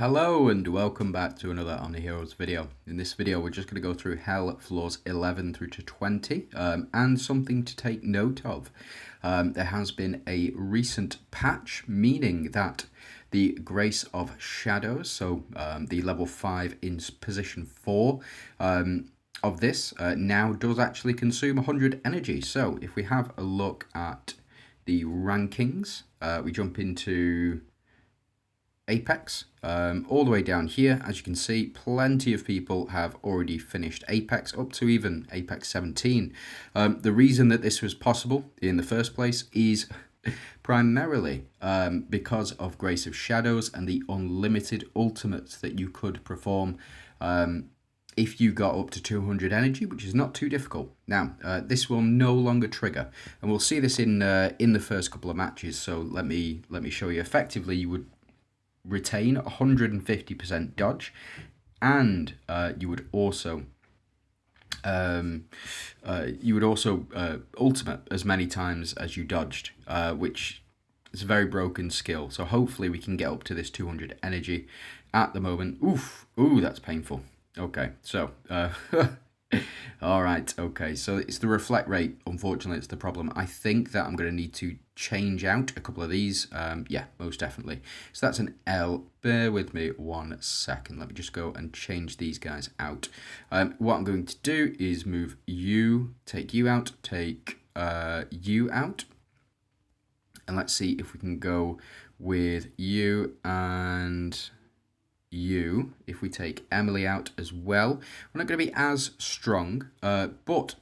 Hello and welcome back to another OMNIHEROES video. In this video we're just going to go through Hell floors 11 through to 20 and something to take note of. There has been a recent patch, meaning that the Grace of Shadows, so the level 5 in position 4 of this now does actually consume 100 energy. So if we have a look at the rankings, we jump into Apex, all the way down here. As you can see, plenty of people have already finished Apex, up to even Apex 17. The reason that this was possible in the first place is primarily because of Grace of Shadows and the unlimited ultimates that you could perform if you got up to 200 energy, which is not too difficult. Now, this will no longer trigger, and we'll see this in the first couple of matches. So let me show you. Effectively, you would retain 150% dodge, and you would also ultimate as many times as you dodged, which is a very broken skill. So hopefully we can get up to this 200 energy. At the moment, ooh, that's painful. Okay, so all right, okay, so it's the reflect rate. Unfortunately, it's the problem. I think that I'm going to need to change out a couple of these. Yeah, most definitely. So that's an L. Bear with me 1 second. Let me just go and change these guys out. What I'm going to do is move you, take you out, take you out. And let's see if we can go with you and you. If we take Emily out as well, we're not going to be as strong, but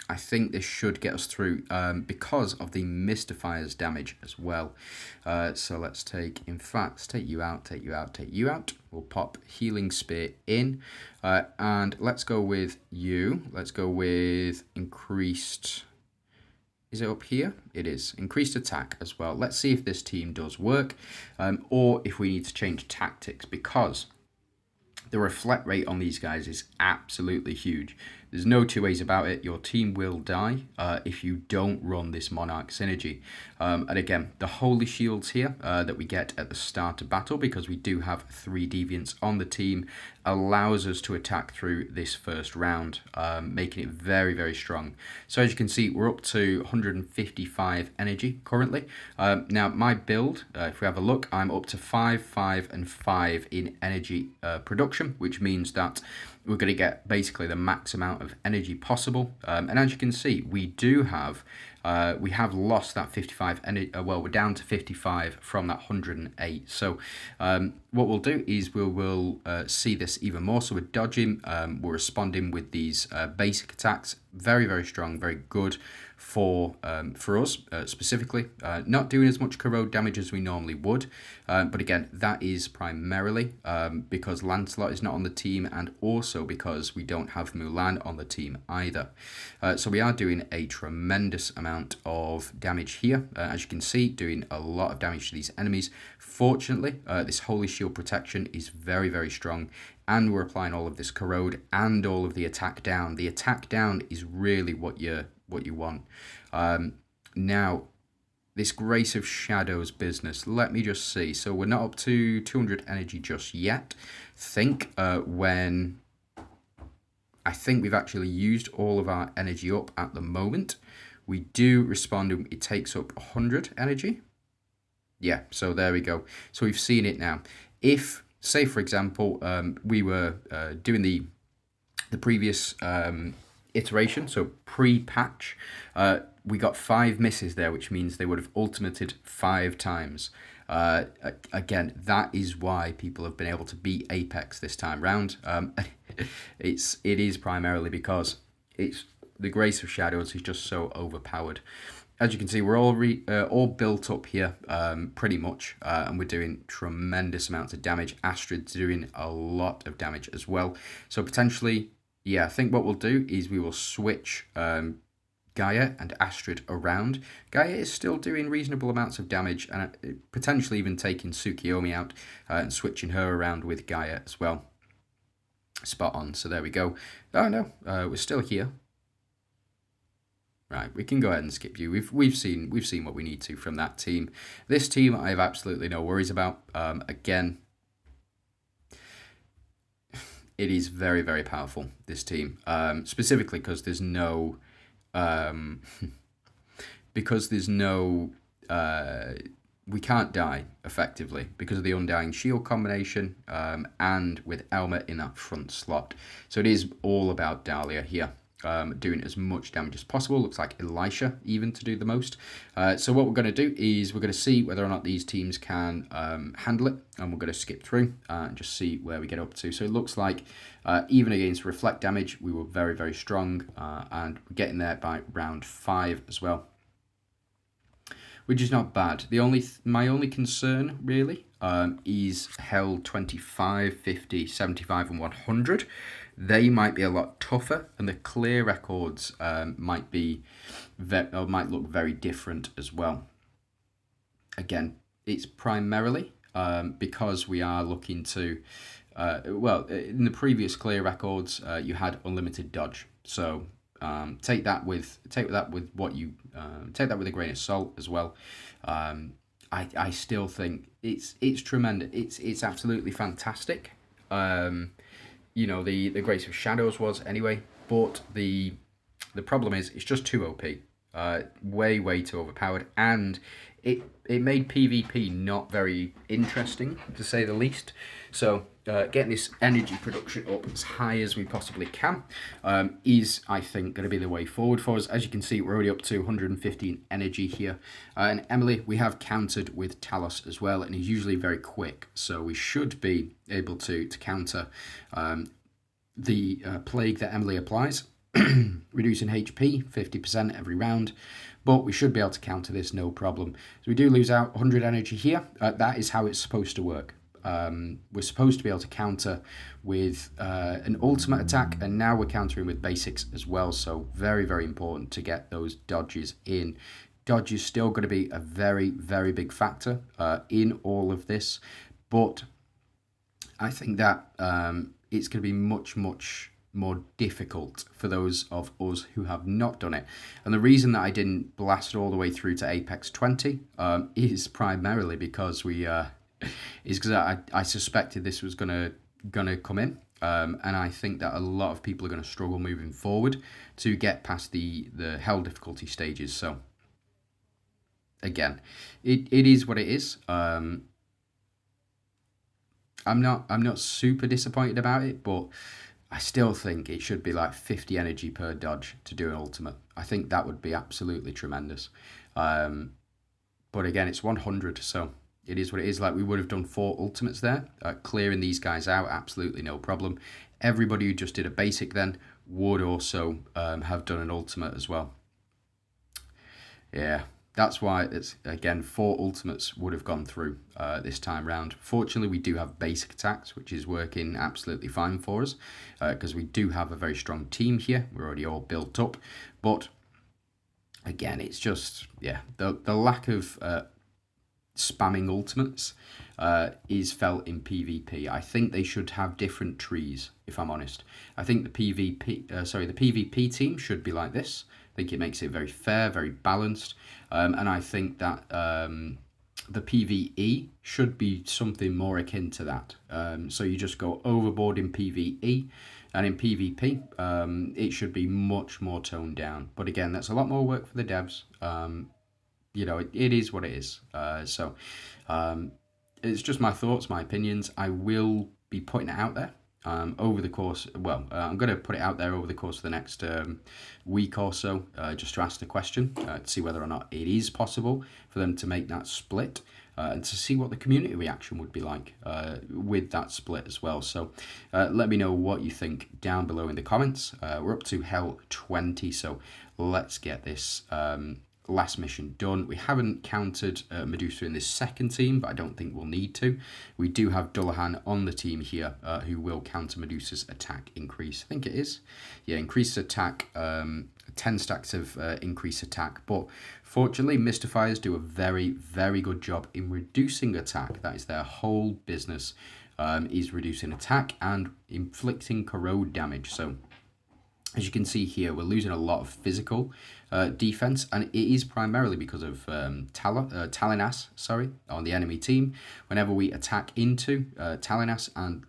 I think this should get us through because of the Mystifier's damage as well. So let's take, in fact, let's take you out, take you out, take you out. We'll pop Healing Spear in, and let's go with you. Let's go with increased. Is it up here? It is. Increased attack as well. Let's see if this team does work, or if we need to change tactics, because the reflect rate on these guys is absolutely huge. There's no two ways about it. Your team will die if you don't run this Monarch synergy. And again, the Holy Shields here that we get at the start of battle, because we do have 3 Deviants on the team, allows us to attack through this first round, making it very, very strong. So as you can see, we're up to 155 energy currently. Now, my build, if we have a look, I'm up to 5, 5, and 5 in energy production, which means that we're going to get basically the max amount of energy possible. And as you can see, we do have, we have lost that 55 energy. Well, we're down to 55 from that 108. So what we'll do is we will see this even more. So we're dodging, we're responding with these basic attacks. Very, very strong, very good for us specifically. Not doing as much corrode damage as we normally would, but again, that is primarily because Lancelot is not on the team, and also because we don't have Mulan on the team either. So we are doing a tremendous amount of damage here, as you can see, doing a lot of damage to these enemies. Fortunately, this Holy Shield protection is very, very strong, and we're applying all of this corrode and all of the attack down. The attack down is really what you want. Now, this Grace of Shadows business, let me just see. So we're not up to 200 energy just yet. I think we've actually used all of our energy up at the moment. We do respond, it takes up 100 energy. Yeah, so there we go. So we've seen it now. If, say for example, we were doing the previous iteration, so pre-patch, we got 5 misses there, which means they would have ultimated 5 times. Again, that is why people have been able to beat Apex this time round. It is primarily because the Grace of Shadows is just so overpowered. As you can see, we're all built up here, pretty much, and we're doing tremendous amounts of damage. Astrid's doing a lot of damage as well. So potentially, yeah, I think what we'll do is we will switch Gaia and Astrid around. Gaia is still doing reasonable amounts of damage, and potentially even taking Tsukiyomi out and switching her around with Gaia as well. Spot on. So there we go. Oh no, we're still here. Right, we can go ahead and skip you. We've seen what we need to from that team. This team I have absolutely no worries about. Again, it is very, very powerful, this team. Specifically because there's no... because there's no... we can't die, effectively, because of the Undying Shield combination, and with Elmer in that front slot. So it is all about Dahlia here, doing as much damage as possible. Looks like Elisha even to do the most. So what we're going to do is we're going to see whether or not these teams can handle it, and we're going to skip through and just see where we get up to. So it looks like even against reflect damage, we were very, very strong, and we're getting there by round 5 as well, which is not bad. My only concern, really, is Hell 25, 50, 75, and 100. They might be a lot tougher, and the clear records might look very different as well. Again, it's primarily because we are looking to... in the previous clear records, you had unlimited dodge, so... take that with what you take that with a grain of salt as well. I still think it's tremendous. It's absolutely fantastic. You know, the Grace of Shadows was anyway, but the problem is it's just too OP. Way too overpowered, and it made PvP not very interesting, to say the least. So getting this energy production up as high as we possibly can is, I think, going to be the way forward for us. As you can see, we're already up to 115 energy here. And Emily, we have countered with Talos as well, and he's usually very quick. So we should be able to counter the plague that Emily applies, reducing HP 50% every round. But we should be able to counter this, no problem. So we do lose out 100 energy here. That is how it's supposed to work. We're supposed to be able to counter with an ultimate attack, and now we're countering with basics as well. So very, very important to get those dodges in. Dodge is still going to be a very, very big factor in all of this, but I think that it's going to be much more difficult for those of us who have not done it. And the reason that I didn't blast all the way through to Apex 20 is primarily because I suspected this was gonna come in, and I think that a lot of people are going to struggle moving forward to get past the hell difficulty stages. So again, it is what it is. I'm not super disappointed about it, but I still think it should be like 50 energy per dodge to do an ultimate. I think that would be absolutely tremendous. But again, it's 100, so it is what it is. Like, we would have done 4 ultimates there, clearing these guys out, absolutely no problem. Everybody who just did a basic then would also have done an ultimate as well. Yeah, that's why it's, again, 4 ultimates would have gone through this time round. Fortunately, we do have basic attacks, which is working absolutely fine for us, because we do have a very strong team here. We're already all built up. But again, it's just, yeah, the lack of spamming ultimates is felt in PvP. I think they should have different trees, if I'm honest. I think the PvP team should be like this. I think it makes it very fair, very balanced, and I think that the PvE should be something more akin to that. So you just go overboard in PvE, and in PvP, it should be much more toned down. But again, that's a lot more work for the devs. You know, it is what it is. So it's just my thoughts, my opinions. I will be putting it out there over the course. Well, I'm going to put it out there over the course of the next week or so, just to ask the question, to see whether or not it is possible for them to make that split, and to see what the community reaction would be like with that split as well. So let me know what you think down below in the comments. We're up to Hell 20, so let's get this last mission done. We haven't countered Medusa in this second team, but I don't think we'll need to. We do have Dullahan on the team here, who will counter Medusa's attack increase. I think it is. Yeah, increased attack, 10 stacks of increased attack. But fortunately, Mystifiers do a very, very good job in reducing attack. That is their whole business, is reducing attack and inflicting corrode damage. So As you can see here, we're losing a lot of physical defense, and it is primarily because of Talinas, on the enemy team. Whenever we attack into Talinas and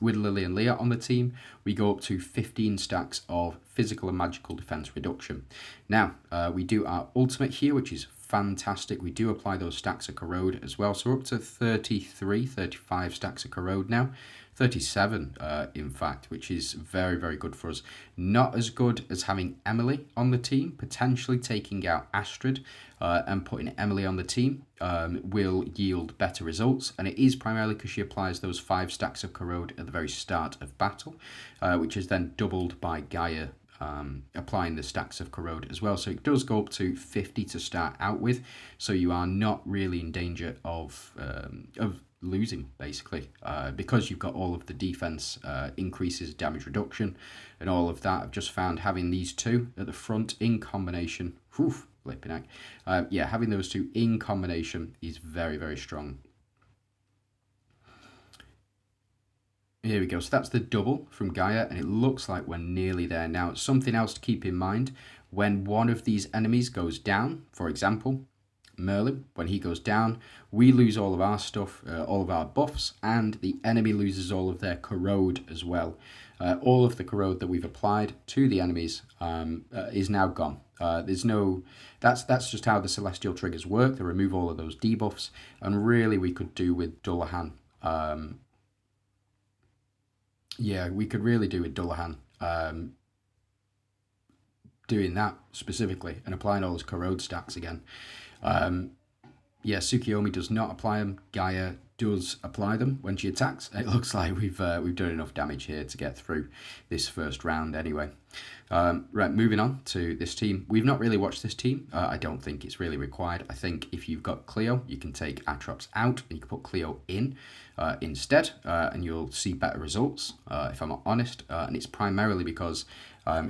with Lily and Leah on the team, we go up to 15 stacks of physical and magical defense reduction. Now, we do our ultimate here, which is fantastic. We do apply those stacks of corrode as well, so we're up to 35 stacks of corrode now. 37 in fact, which is very, very good for us. Not as good as having Emily on the team. Potentially taking out Astrid and putting Emily on the team will yield better results, and it is primarily because she applies those 5 stacks of corrode at the very start of battle, which is then doubled by Gaia applying the stacks of corrode as well. So it does go up to 50 to start out with, so you are not really in danger of losing, basically, because you've got all of the defense increases, damage reduction, and all of that. I've just found having these two at the front in combination, flipping heck, yeah, having those two in combination is very, very strong. Here we go, so that's the double from Gaia, and it looks like we're nearly there now. Something else to keep in mind, when one of these enemies goes down, for example, Merlin, when he goes down, we lose all of our stuff, all of our buffs, and the enemy loses all of their corrode as well. All of the corrode that we've applied to the enemies is now gone. There's no, that's just how the celestial triggers work. They remove all of those debuffs, and really we could do with Dullahan. Yeah, we could really do with Dullahan. Doing that specifically and applying all those corrode stacks again. Yeah, Tsukiyomi does not apply them. Gaia does apply them when she attacks. It looks like we've done enough damage here to get through this first round anyway. Right, moving on to this team. We've not really watched this team. I don't think it's really required. I think if you've got Cleo, you can take Atrox out and you can put Cleo in instead, and you'll see better results, if I'm honest. And it's primarily because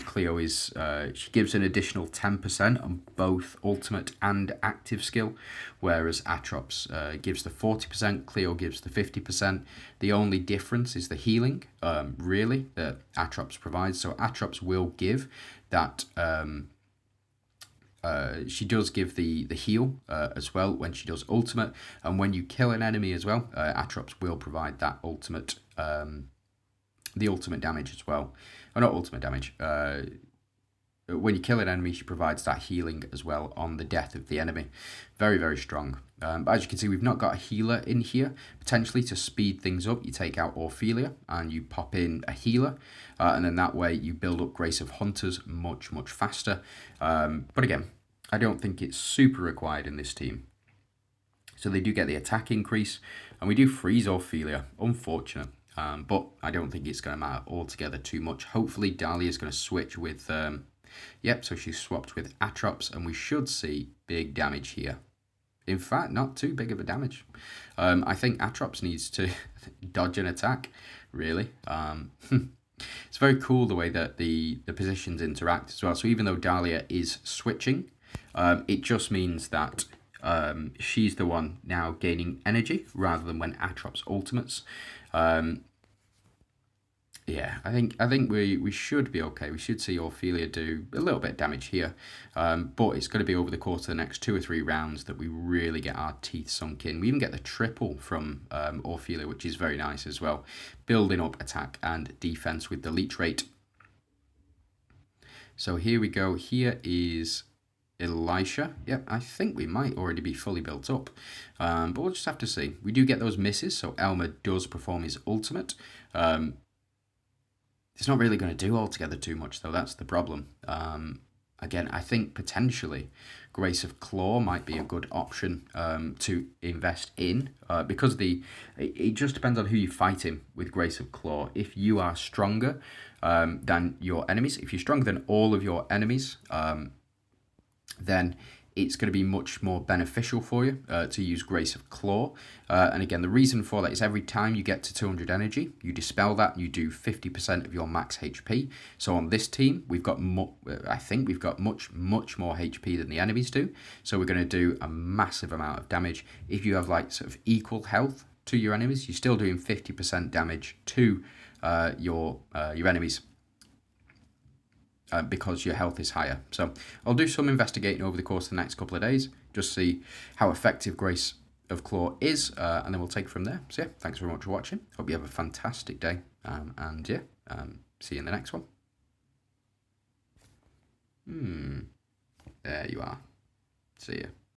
Cleo is, she gives an additional 10% on both ultimate and active skill, whereas Atrox gives the 40%, Cleo gives the 50%. The only difference is the healing, really, that Atrox provides. So Atrox will give that, she does give the heal as well when she does ultimate, and when you kill an enemy as well, Atrox will provide that ultimate, the ultimate damage as well. Or not ultimate damage. When you kill an enemy, she provides that healing as well on the death of the enemy. Very, very strong. But as you can see, we've not got a healer in here. Potentially to speed things up, you take out Ophelia and you pop in a healer. And then that way you build up Grace of Hunters much, much faster. But again, I don't think it's super required in this team. So they do get the attack increase. And we do freeze Ophelia. Unfortunate. But I don't think it's going to matter altogether too much. Hopefully Dahlia is going to switch with, yep, so she's swapped with Atrox, and we should see big damage here. In fact, not too big of a damage. I think Atrox needs to dodge an attack, really. It's very cool the way that the positions interact as well. So even though Dahlia is switching, it just means that she's the one now gaining energy rather than when Atrox ultimates. Yeah, I think we should be okay. We should see Ophelia do a little bit of damage here, but it's going to be over the course of the next 2 or 3 rounds that we really get our teeth sunk in. We even get the triple from Ophelia, which is very nice as well, building up attack and defense with the leech rate. So here we go. Here is Elisha. Yep, I think we might already be fully built up, but we'll just have to see. We do get those misses, so Elmer does perform his ultimate. It's not really going to do altogether too much, though. That's the problem. Again, I think potentially Grace of Claw might be a good option to invest in, because it just depends on who you fight him with Grace of Claw. If you are stronger than your enemies, if you're stronger than all of your enemies, then it's going to be much more beneficial for you to use Grace of Claw. And again, the reason for that is every time you get to 200 energy, you dispel that, you do 50% of your max HP. So on this team, we've got, I think we've got much more HP than the enemies do. So we're going to do a massive amount of damage. If you have like sort of equal health to your enemies, you're still doing 50% damage to your enemies. because your health is higher. So I'll do some investigating over the course of the next couple of days, just see how effective Grace of Claw is, and then we'll take it from there. So yeah, thanks very much for watching. Hope you have a fantastic day, and yeah, see you in the next one. There you are. See ya.